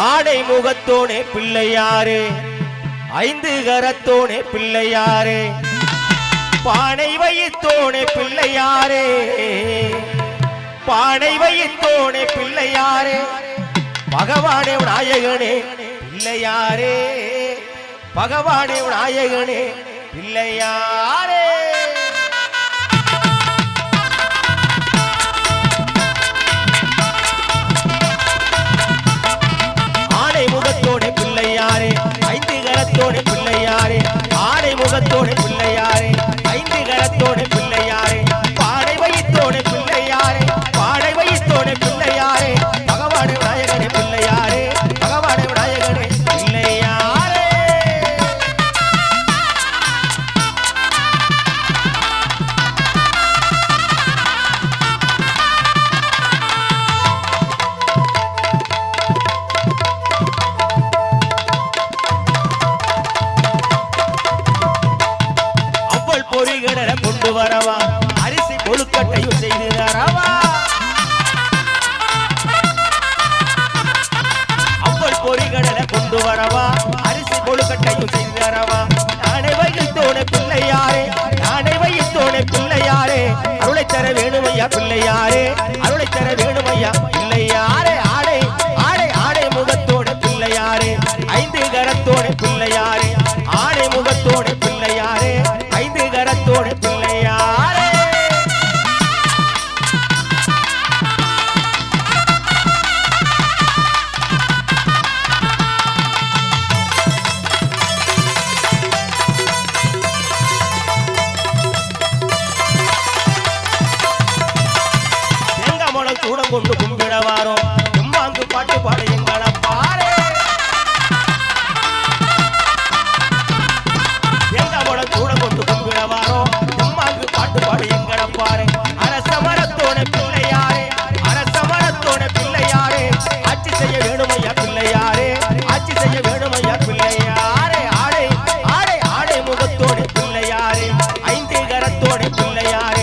ஆடை முகத்தோனே பிள்ளையாரே ஐந்து கரத்தோனே பிள்ளையாரே பானை வைத்தோனே பிள்ளையாரே பானை வைத்தோனே பிள்ளையாரே பகவானே நாயகனே பிள்ளையாரே பகவானே நாயகனே பிள்ளையாரே ஆடை முகத்தோனே பிள்ளையாரே ஐந்து கரத்தோனே பிள்ளையாரே ஆடை முகத்தோனே பிள்ளையாரே ஐந்து கரத்தோனே பிள்ளையாரே பானை வைத்தோனே பிள்ளையாரே பானை வைத்தோனே பிள்ளையாரே பகவானே நாயகனே பிள்ளையாரே பகவானே நாயகனே பிள்ளையாரே அவ்வள் பொறிகடல கொண்டு வரவா அரிசி கொழுக்கட்டையும் செய்து தரவா அவ்வள் பொறிகடல கொண்டு வரவா அரிசி கொழுக்கட்டையும் செய்து தரவா நானே வைத்தோனே பிள்ளையாரே நானே வைத்தோனே பிள்ளையாரே அருளை தர வேணுமையா பிள்ளையாரே அருளை தர வேணுமையா பிள்ளையாரே ஆடை ஆடை ஆடை முகத்தோட பிள்ளையாரே ஐந்து கரத்தோட பிள்ளையாரே ஆடை முகத்தோட பிள்ளையாரே ஐந்து கரத்தோட பிள்ளையாரே தேங்காமலம் சூடம் கொண்டு கும்பிட வாரோம் கும்பாங்கு பாட்டு பாட எங்களை பாரு தேங்காமலம் சூடம் கொண்டு கும்பிட வாரோம் கும்பாங்கு பாட்டு பாட எங்களை பாரு அரச மரத்தோட பிள்ளையாரே அரச மரத்தோட பிள்ளையாரே ஆட்சி செய்ய வேணுமையா பிள்ளையாரே ஆட்சி செய்ய வேணுமையா பிள்ளையாரே ஆடை ஆடை ஆடை முகத்தோட பிள்ளையாரே ஐந்து கரத்தோட பிள்ளையாரே